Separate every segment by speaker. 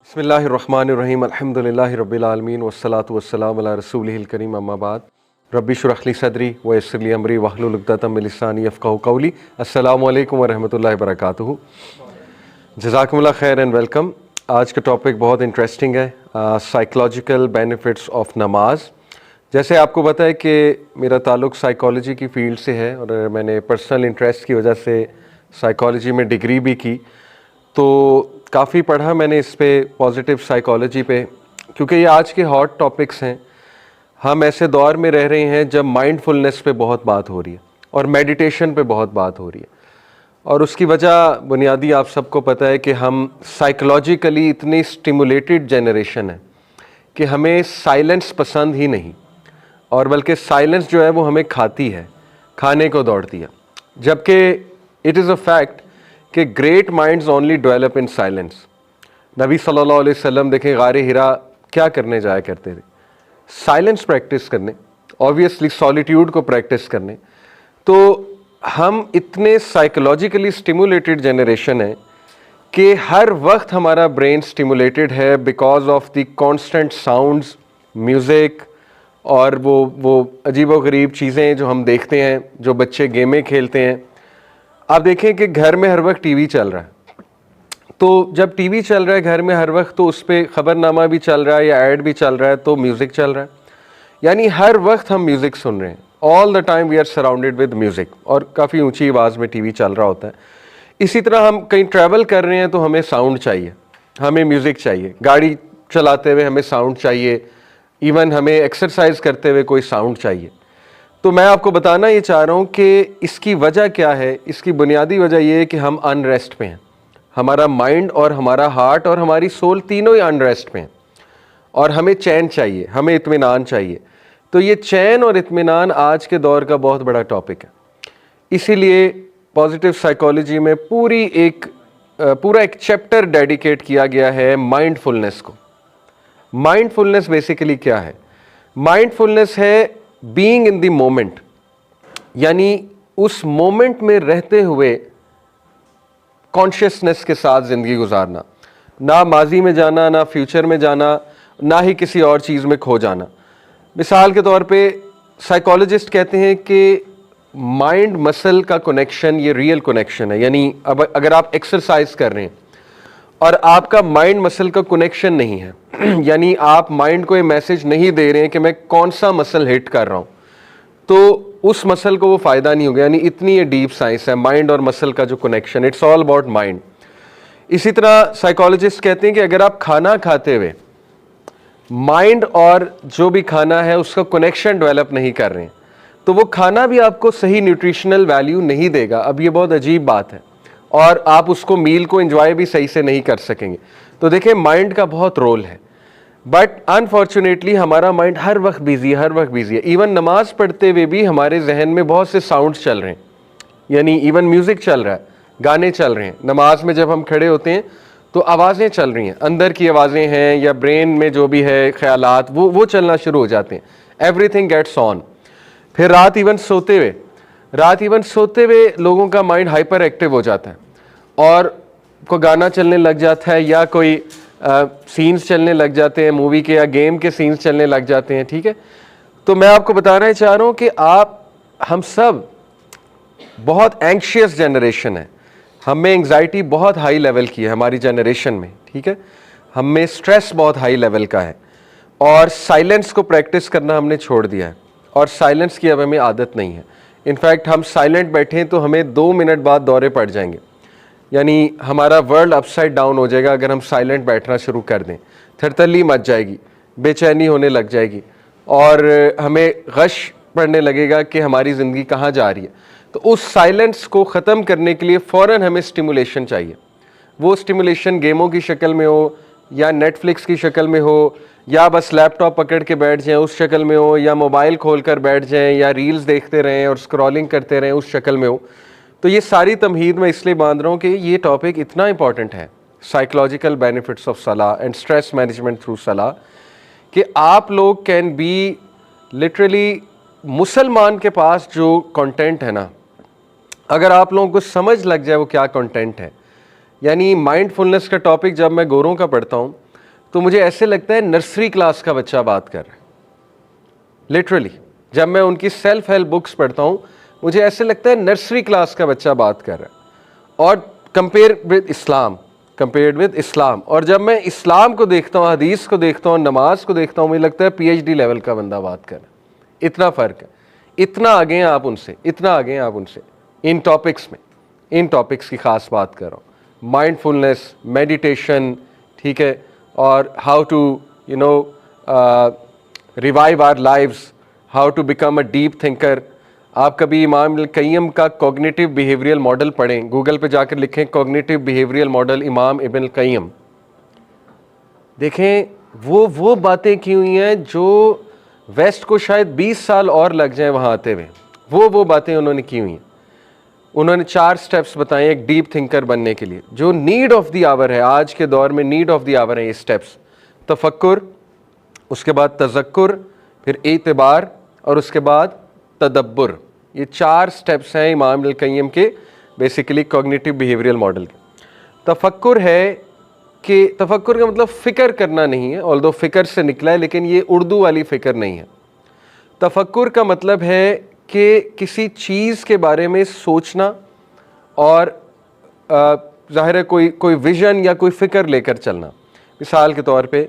Speaker 1: बिस्मिल्लाहिर्रहमानिर्रहीम अल्हम्दुलिल्लाहि रब्बिल आलमीन वस्सलातु वस्सलामु अला रसूलिहिल करीम अम्मा बाद रब्बि इश्रह ली सदरी व यस्सिर ली अमरी वहलुल उक़दतम मिन लिसानी यफ़क़हू क़ौली। अस्सलामु अलैकुम व रहमतुल्लाहि व बरकातुहू। जज़ाकुमुल्लाह खैर एंड वेलकम। आज का टॉपिक बहुत इंटरेस्टिंग है, साइकोलॉजिकल बेनिफिट्स ऑफ नमाज। जैसे आपको पता है कि मेरा ताल्लुक़ साइकोलॉजी की फ़ील्ड से है और मैंने पर्सनल इंटरेस्ट की वजह से साइकोलॉजी में डिग्री भी की, तो काफ़ी पढ़ा मैंने इस पे, पॉजिटिव साइकोलॉजी पे, क्योंकि ये आज के हॉट टॉपिक्स हैं। हम ऐसे दौर में रह रहे हैं जब माइंडफुलनेस पे बहुत बात हो रही है और मेडिटेशन पे बहुत बात हो रही है, और उसकी वजह बुनियादी आप सबको पता है कि हम साइकोलॉजिकली इतनी स्टिमुलेटेड जनरेशन है कि हमें साइलेंस पसंद ही नहीं, और बल्कि साइलेंस जो है वो हमें खाती है, खाने को दौड़ती है। जबकि इट इज़ अ फैक्ट कि great minds only develop in silence. नबी सल्लल्लाहु अलैहि वसल्लम देखें, गारे हिरा क्या करने जाया करते थे? साइलेंस प्रैक्टिस करने, ऑब्वियसली सॉलिट्यूड को प्रैक्टिस करने। तो हम इतने साइकोलॉजिकली स्टिमुलेटेड जनरेशन है कि हर वक्त हमारा ब्रेन स्टिमुलेटेड है because of the constant sounds, music और वो अजीबोगरीब चीज़ें जो हम देखते हैं, जो बच्चे गेमें खेलते हैं। आप देखें कि घर में हर वक्त टीवी चल रहा है, तो जब टीवी चल रहा है घर में हर वक्त, तो उस पर ख़बरनामा भी चल रहा है या ऐड भी चल रहा है, तो म्यूज़िक चल रहा है। यानी हर वक्त हम म्यूज़िक सुन रहे हैं, all the time we are surrounded with music, और काफ़ी ऊंची आवाज़ में टीवी चल रहा होता है। इसी तरह हम कहीं ट्रैवल कर रहे हैं तो हमें साउंड चाहिए, हमें म्यूज़िक चाहिए, गाड़ी चलाते हुए हमें साउंड चाहिए, इवन हमें एक्सरसाइज करते हुए कोई साउंड चाहिए। तो मैं आपको बताना ये चाह रहा हूँ कि इसकी वजह क्या है। इसकी बुनियादी वजह ये है कि हम अनरेस्ट पे हैं। हमारा माइंड और हमारा हार्ट और हमारी सोल तीनों ही अनरेस्ट पे हैं, और हमें चैन चाहिए, हमें इत्मीनान चाहिए। तो ये चैन और इत्मीनान आज के दौर का बहुत बड़ा टॉपिक है। इसीलिए पॉजिटिव साइकोलॉजी में पूरा एक चैप्टर डेडिकेट किया गया है माइंडफुलनेस को। माइंडफुलनेस बेसिकली क्या है? माइंडफुलनेस है बीइंग इन द मोमेंट, यानी उस मोमेंट में रहते हुए कॉन्शियसनेस के साथ ज़िंदगी गुजारना, ना माजी में जाना, ना फ्यूचर में जाना, ना ही किसी और चीज़ में खो जाना। मिसाल के तौर पे साइकोलॉजिस्ट कहते हैं कि माइंड मसल का कनेक्शन ये रियल कनेक्शन है। यानी अब अगर आप एक्सरसाइज कर रहे हैं और आपका माइंड मसल का कनेक्शन नहीं है यानी आप माइंड को ये मैसेज नहीं दे रहे हैं कि मैं कौन सा मसल हिट कर रहा हूँ, तो उस मसल को वो फ़ायदा नहीं होगा। यानी इतनी ये डीप साइंस है माइंड और मसल का जो connection, it's all about mind. इसी तरह साइकोलॉजिस्ट कहते हैं कि अगर आप खाना खाते हुए माइंड और जो भी खाना है उसका कनेक्शन डेवलप नहीं कर रहे हैं, तो वो खाना भी आपको सही न्यूट्रिशनल वैल्यू नहीं देगा। अब ये बहुत अजीब बात है, और आप उसको मील को एंजॉय भी सही से नहीं कर सकेंगे। तो देखिए, माइंड का बहुत रोल है, बट अनफॉर्चुनेटली हमारा माइंड हर वक्त बिजी है, हर वक्त बिजी है। इवन नमाज पढ़ते हुए भी हमारे जहन में बहुत से साउंड्स चल रहे हैं, यानी इवन म्यूज़िक चल रहा है, गाने चल रहे हैं। नमाज में जब हम खड़े होते हैं तो आवाज़ें चल रही हैं, अंदर की आवाज़ें हैं या ब्रेन में जो भी है ख्यालात, वो चलना शुरू हो जाते हैं। Everything gets on. फिर रात इवन सोते हुए लोगों का माइंड हाइपर एक्टिव हो जाता है, और कोई गाना चलने लग जाता है या कोई सीन्स चलने लग जाते हैं, मूवी के या गेम के सीन्स चलने लग जाते हैं। ठीक है, तो मैं आपको बताना चाह रहा हूँ कि हम सब बहुत एंग्शियस जनरेशन है, हमें एंग्जाइटी बहुत हाई लेवल की है हमारी जनरेशन में। ठीक है, हमें स्ट्रेस बहुत हाई लेवल का है, और साइलेंस को प्रैक्टिस करना हमने छोड़ दिया है, और साइलेंस की अब हमें आदत नहीं है। इनफैक्ट हम साइलेंट बैठें तो हमें 2 मिनट बाद दौरे पड़ जाएंगे, यानी हमारा वर्ल्ड अपसाइड डाउन हो जाएगा अगर हम साइलेंट बैठना शुरू कर दें। थरथली मच जाएगी, बेचैनी होने लग जाएगी, और हमें गश पड़ने लगेगा कि हमारी ज़िंदगी कहाँ जा रही है। तो उस साइलेंस को ख़त्म करने के लिए फ़ौरन हमें स्टिमुलेशन चाहिए। वो स्टिमुलेशन गेमों की शक्ल में हो, या नेटफ्लिक्स की शक्ल में हो, या बस लैपटॉप पकड़ के बैठ जाएं उस शक्ल में हो, या मोबाइल खोल कर बैठ जाएं, या रील्स देखते रहें और स्क्रॉलिंग करते रहें उस शक्ल में हो। तो ये सारी तमहीद मैं इसलिए बांध रहा हूँ कि ये टॉपिक इतना इंपॉर्टेंट है, साइकोलॉजिकल बेनिफिट्स ऑफ सलाह एंड स्ट्रेस मैनेजमेंट थ्रू सलाह, कि आप लोग कैन बी लिटरली, मुसलमान के पास जो कंटेंट है ना, अगर आप लोगों को समझ लग जाए वो क्या कंटेंट है। यानी माइंडफुलनेस का टॉपिक जब मैं गोरों का पढ़ता हूँ तो मुझे ऐसे लगता है नर्सरी क्लास का बच्चा बात कर रहा है। लिटरली जब मैं उनकी सेल्फ हेल्प बुक्स पढ़ता हूँ मुझे ऐसे लगता है नर्सरी क्लास का बच्चा बात कर रहा है। और कंपेयर्ड विद इस्लाम, और जब मैं इस्लाम को देखता हूँ, हदीस को देखता हूँ, नमाज को देखता हूँ, मुझे लगता है PhD लेवल का बंदा बात कर रहा है। इतना फ़र्क है, इतना आगे हैं आप उनसे, इतना आगे हैं आप उनसे इन टॉपिक्स में। इन टॉपिक्स की ख़ास बात कर रहा हूँ, माइंडफुलनेस, मेडिटेशन, ठीक है, और how to revive our lives, how to become a deep thinker. आप कभी इमाम इब्न क़य्यिम का कॉग्निटिव बिहेवियरल मॉडल पढ़ें, गूगल पे जाकर लिखें कॉग्निटिव बिहेवियरल मॉडल इमाम इब्न क़य्यिम, देखें वो बातें की हुई हैं जो वेस्ट को शायद 20 साल और लग जाए वहाँ आते हुए। वो बातें उन्होंने की हुई हैं। उन्होंने 4 स्टेप्स बताए एक डीप थिंकर बनने के लिए, जो नीड ऑफ द आवर है, आज के दौर में नीड ऑफ द आवर है ये स्टेप्स। तफक्कुर, उसके बाद तज़क्कुर, फिर एतबार, और उसके बाद तदब्बुर। ये 4 स्टेप्स हैं इमाम इब्न क़य्यिम के बेसिकली कॉग्निटिव बिहेवियरल मॉडल के। तफक्कुर है कि तफक्कुर का मतलब फ़िक्र करना नहीं है, ऑल्दो फ़िक्र से निकला है, लेकिन ये उर्दू वाली फ़िक्र नहीं है। तफक्कुर का मतलब है कि किसी चीज़ के बारे में सोचना और ज़ाहिर है कोई विज़न या कोई फ़िक्र लेकर चलना। मिसाल के तौर पे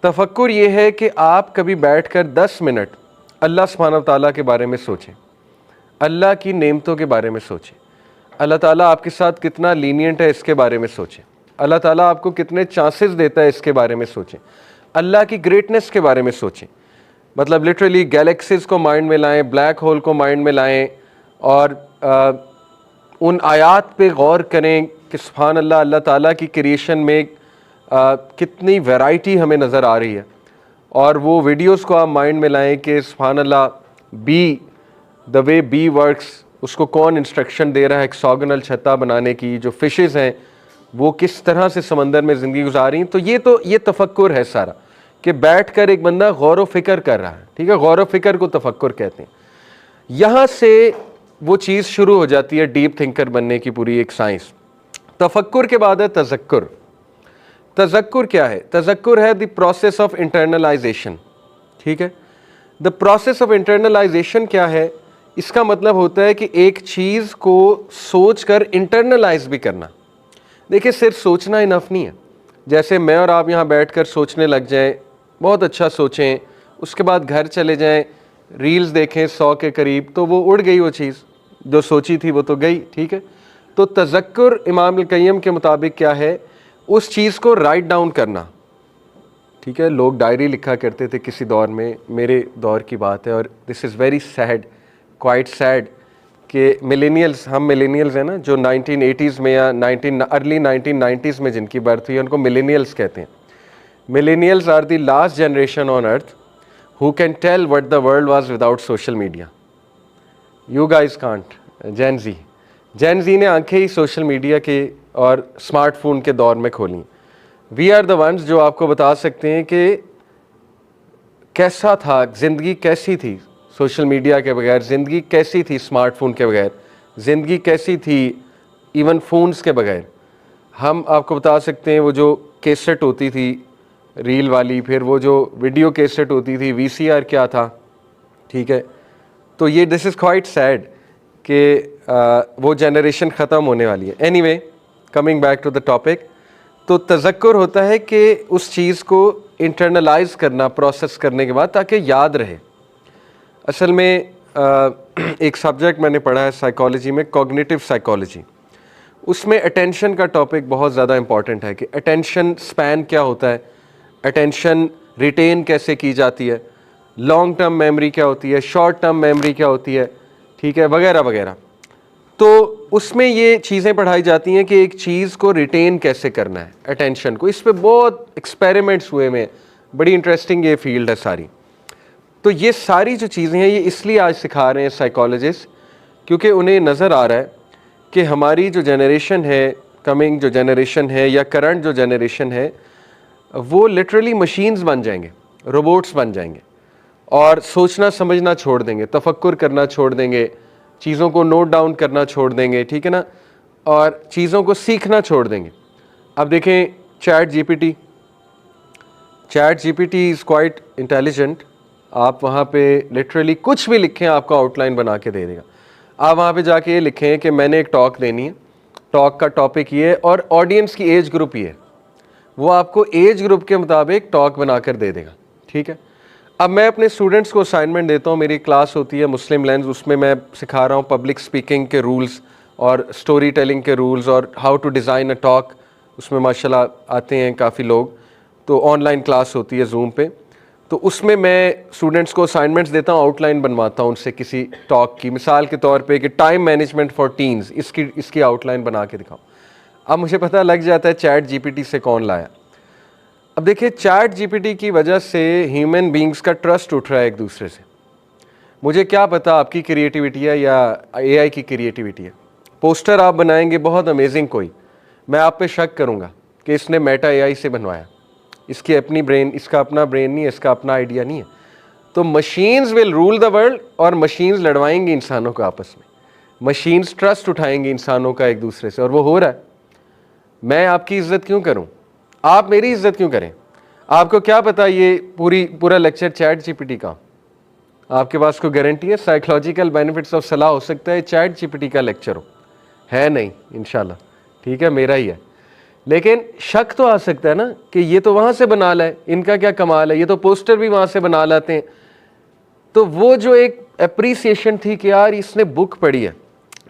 Speaker 1: तफक्कुर ये है कि आप कभी बैठकर 10 मिनट अल्लाह सुब्हानहू व तआला के बारे में सोचें, अल्लाह की नेमतों के बारे में सोचें, अल्लाह ताला आपके साथ कितना लीनियंट है इसके बारे में सोचें, अल्लाह ताला आपको कितने चांसेस देता है इसके बारे में सोचें, अल्लाह की ग्रेटनेस के बारे में सोचें। मतलब लिटरली गैलेक्सीज को माइंड में लाएं, ब्लैक होल को माइंड में लाएं, और उन आयात पे गौर करें कि सुभान अल्लाह, अल्लाह ताला की क्रिएशन में कितनी वैरायटी हमें नज़र आ रही है। और वो वीडियोस को आप माइंड में लाएं कि सुभान अल्लाह, बी द वे बी वर्क्स, उसको कौन इंस्ट्रक्शन दे रहा है हेक्सागोनल छत्ता बनाने की, जो फिशेस हैं वो किस तरह से समंदर में ज़िंदगी गुजार रही हैं। तो ये तफक्कुर है सारा, कि बैठकर एक बंदा गौर व फिक्र कर रहा है, ठीक है, गौर व फिक्र को तफक्कुर कहते हैं। यहाँ से वो चीज़ शुरू हो जाती है डीप थिंकर बनने की पूरी एक साइंस। तफक्कुर के बाद है तज़क्कुर। तज़क्कुर क्या है? तज़क्कुर है द प्रोसेस ऑफ इंटरनलाइजेशन, ठीक है। द प्रोसेस ऑफ इंटरनलाइजेशन क्या है? इसका मतलब होता है कि एक चीज़ को सोचकर इंटरनलाइज भी करना। देखिए, सिर्फ सोचना इनफ नहीं है। जैसे मैं और आप यहाँ बैठकर सोचने लग जाएं, बहुत अच्छा सोचें, उसके बाद घर चले जाएं, रील्स देखें 100 के करीब, तो वो उड़ गई, वो चीज़ जो सोची थी वो तो गई, ठीक है। तो तज़क्कुर इमाम इब्न क़य्यिम के मुताबिक क्या है? उस चीज़ को राइट डाउन करना, ठीक है। लोग डायरी लिखा करते थे किसी दौर में, मेरे दौर की बात है, और this is very sad, quite sad, कि मिलेनियल्स, हम मिलेनियल्स हैं ना, जो 1980s में या अर्ली 1990s में जिनकी बर्थ हुई है, उनको मिलेनियल्स कहते हैं। Millennials are the last generation on earth who can tell what the world was without social media. You guys can't. Gen Z ने आंखें ही सोशल मीडिया के और स्मार्टफोन के दौर में खोली। वी आर द वंस जो आपको बता सकते हैं कि कैसा था, ज़िंदगी कैसी थी सोशल मीडिया के बगैर, ज़िंदगी कैसी थी स्मार्टफोन के बगैर, ज़िंदगी कैसी थी इवन फ़ोन्स के बगैर। हम आपको बता सकते हैं वो जो कैसेट होती थी रील वाली, फिर वो जो वीडियो कैसेट होती थी, VCR क्या था, ठीक है। तो ये दिस इज़ क्वाइट सैड कि वो जनरेशन ख़त्म होने वाली है। Anyway, coming back to the topic, तो तज़क्कुर होता है कि उस चीज़ को इंटरनलाइज करना, प्रोसेस करने के बाद, ताकि याद रहे। असल में एक सब्जेक्ट मैंने पढ़ा है साइकोलॉजी में, कॉग्निटिव साइकोलॉजी, उसमें अटेंशन का टॉपिक बहुत ज़्यादा इंपॉर्टेंट है कि अटेंशन स्पैन क्या होता है, अटेंशन रिटेन कैसे की जाती है, लॉन्ग टर्म मेमोरी क्या होती है, शॉर्ट टर्म मेमोरी क्या होती है, ठीक है, वगैरह वगैरह। तो उसमें ये चीज़ें पढ़ाई जाती हैं कि एक चीज़ को रिटेन कैसे करना है, अटेंशन को। इस पर बहुत एक्सपेरिमेंट्स हुए में, बड़ी इंटरेस्टिंग ये फील्ड है सारी। तो ये सारी जो चीज़ें हैं ये इसलिए आज सिखा रहे हैं साइकोलॉजिस्ट, क्योंकि उन्हें नज़र आ रहा है कि हमारी जो जनरेशन है, कमिंग जो जनरेशन है या करंट जो जनरेशन है, वो लिटरली मशीन्स बन जाएंगे, रोबोट्स बन जाएंगे, और सोचना समझना छोड़ देंगे, तफक्कुर करना छोड़ देंगे, चीज़ों को नोट डाउन करना छोड़ देंगे, ठीक है ना, और चीज़ों को सीखना छोड़ देंगे। अब देखें chat GPT, chat GPT is quite intelligent. आप वहाँ पे लिटरली कुछ भी लिखें आपको आउटलाइन बना के दे देगा। आप वहाँ पे जाके ये लिखें कि मैंने एक टॉक देनी है, टॉक का टॉपिक ये है और ऑडियंस की एज ग्रुप ये है, वो आपको एज ग्रुप के मुताबिक टॉक बना कर दे देगा। ठीक है, अब मैं अपने स्टूडेंट्स को असाइनमेंट देता हूँ, मेरी क्लास होती है मुस्लिम लेंस, उसमें मैं सिखा रहा हूँ पब्लिक स्पीकिंग के रूल्स और स्टोरी टेलिंग के रूल्स और how to design a talk. उसमें माशाल्लाह आते हैं काफ़ी लोग, तो ऑनलाइन क्लास होती है जूम पे, तो उसमें मैं स्टूडेंट्स को असाइनमेंट्स देता हूँ, आउटलाइन बनवाता हूँ उनसे किसी टॉक की, मिसाल के तौर पे कि टाइम मैनेजमेंट फॉर टीन्स, इसकी आउटलाइन बना के दिखाओ। अब मुझे पता लग जाता है चैट जीपीटी से कौन लाया। अब देखिए, चैट जीपीटी की वजह से ह्यूमन बींग्स का ट्रस्ट उठ रहा है एक दूसरे से। मुझे क्या पता आपकी क्रिएटिविटी है या एआई की क्रिएटिविटी है। पोस्टर आप बनाएंगे बहुत अमेजिंग कोई, मैं आप पे शक करूँगा कि इसने मेटा एआई से बनवाया, इसकी अपनी ब्रेन, इसका अपना ब्रेन नहीं है, इसका अपना आइडिया नहीं है। तो machines will rule the world और मशीन्स लड़वाएंगी इंसानों को आपस में, मशीन्स ट्रस्ट उठाएंगी इंसानों का एक दूसरे से, और वो हो रहा है। मैं आपकी इज्जत क्यों करूं, आप मेरी इज्जत क्यों करें? आपको क्या पता ये पूरा लेक्चर चैट जीपीटी का, आपके पास कोई गारंटी है? साइकोलॉजिकल बेनिफिट्स ऑफ सलाह हो सकता है चैट जीपीटी का लेक्चर हो, है नहीं इंशाल्लाह, ठीक है, मेरा ही है। लेकिन शक तो आ सकता है ना कि ये तो वहाँ से बना लाए, इनका क्या कमाल है, ये तो पोस्टर भी वहाँ से बना लाते हैं। तो वो जो एक अप्रिसिएशन थी कि यार इसने बुक पढ़ी है,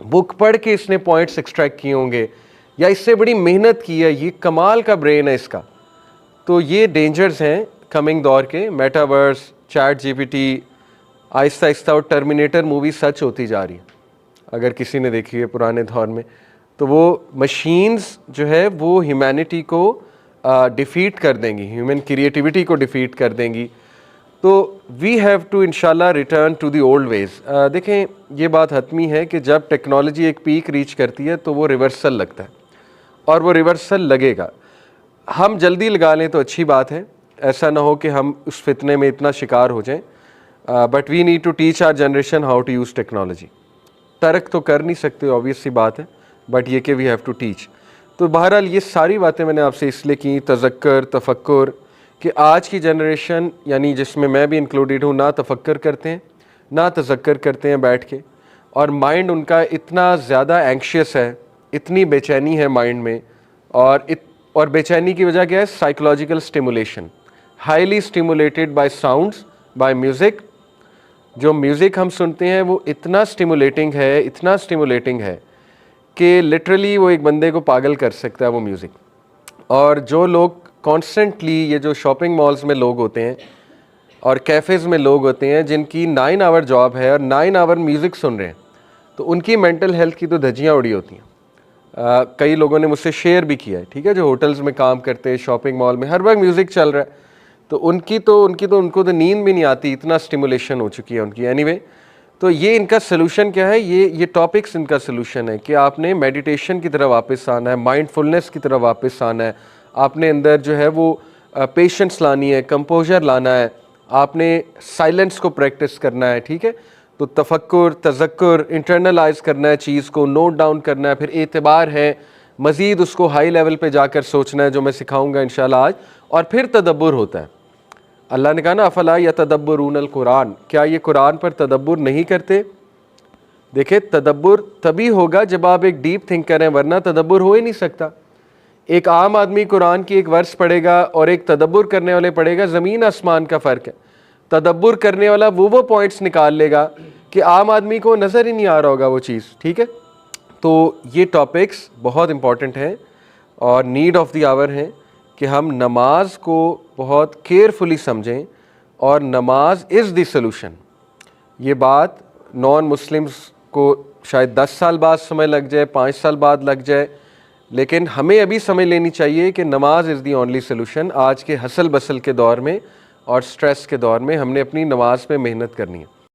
Speaker 1: बुक पढ़ के इसने पॉइंट्स एक्सट्रैक्ट किए होंगे, या इससे बड़ी मेहनत की है, ये कमाल का ब्रेन है इसका। तो ये डेंजर्स हैं कमिंग दौर के, metaverse, chat GPT, Aahista Aahista और टर्मिनेटर मूवी सच होती जा रही है अगर किसी ने देखी है पुराने दौर में। तो वो मशीन्स जो है वो ह्यूमैनिटी को डिफ़ीट कर देंगी, ह्यूमन क्रिएटिविटी को डिफ़ीट कर देंगी। तो वी हैव टू इंशाल्लाह return to the old ways. देखें, ये बात हतमी है कि जब टेक्नोलॉजी एक पीक रीच करती है तो वो रिवर्सल लगता है, और वो रिवर्सल लगेगा। हम जल्दी लगा लें तो अच्छी बात है, ऐसा ना हो कि हम उस फितने में इतना शिकार हो जाएं। But we need to teach our generation how to use technology. तर्क तो कर नहीं सकते, ऑब्वियस सी बात है, बट ये कि वी हैव टू टीच। तो बहरहाल ये सारी बातें मैंने आपसे इसलिए की, तज़क्कर, तफक्कुर, कि आज की जनरेशन यानी जिसमें मैं भी इंक्लूडेड हूँ, ना तफक्कर करते हैं ना तज़क्कर करते हैं बैठ के, और माइंड उनका इतना ज़्यादा एंक्शियस है, इतनी बेचैनी है माइंड में, और बेचैनी की वजह क्या है? Psychological stimulation, highly stimulated by sounds, by music. जो म्यूज़िक हम सुनते हैं वो इतना स्टिमुलेटिंग है, इतना स्टिमुलेटिंग है कि लिटरली वो एक बंदे को पागल कर सकता है वो म्यूज़िक। और जो लोग कॉन्स्टेंटली, ये जो शॉपिंग मॉल्स में लोग होते हैं और कैफ़ेज़ में लोग होते हैं जिनकी 9 आवर जॉब है और 9 आवर म्यूज़िक सुन रहे हैं, तो उनकी मेंटल हेल्थ की तो धज्जियाँ उड़ी होती हैं। कई लोगों ने मुझसे शेयर भी किया है, ठीक है, जो होटल्स में काम करते हैं, शॉपिंग मॉल में हर वक्त म्यूज़िक चल रहा है, तो उनको तो नींद भी नहीं आती, इतना स्टिमुलेशन हो चुकी है उनकी। एनीवे, तो ये इनका सोल्यूशन क्या है? ये टॉपिक्स इनका सोल्यूशन है कि आपने मेडिटेशन की तरफ वापस आना है, माइंडफुलनेस की तरफ वापस आना है, आपने अंदर जो है वो पेशेंस लानी है, कंपोजर लाना है, आपने साइलेंस को प्रैक्टिस करना है, ठीक है। तो तफक्कुर, तज़क्कुर, इंटरनलाइज करना है चीज़ को, नोट डाउन करना है, फिर एतबार है, मज़ीद उसको हाई लेवल पे जाकर सोचना है, जो मैं सिखाऊंगा इंशाल्लाह आज, और फिर तदब्बुर होता है। अल्लाह ने कहा ना, अफला यतदब्बुरूनल कुरान, क्या ये कुरान पर तदब्बुर नहीं करते? देखिए, तदब्बुर तभी होगा जब आप एक डीप थिंकर हैं, वरना तदब्बुर हो ही नहीं सकता। एक आम आदमी कुरान की एक वर्स पढ़ेगा और एक तदब्बुर करने वाले पढ़ेगा, ज़मीन आसमान का फ़र्क है। तदब्बुर करने वाला वो पॉइंट्स निकाल लेगा कि आम आदमी को नज़र ही नहीं आ रहा होगा वो चीज़, ठीक है। तो ये टॉपिक्स बहुत इंपॉर्टेंट हैं और नीड ऑफ द आवर हैं कि हम नमाज को बहुत केयरफुली समझें, और नमाज इज़ द सलूशन। ये बात नॉन मुस्लिम्स को शायद 10 साल बाद समझ लग जाए, 5 साल बाद लग जाए, लेकिन हमें अभी समझ लेनी चाहिए कि नमाज इज़ दी ओनली सलूशन। आज के हसल बसल के दौर में और स्ट्रेस के दौर में हमने अपनी नमाज पे मेहनत करनी है।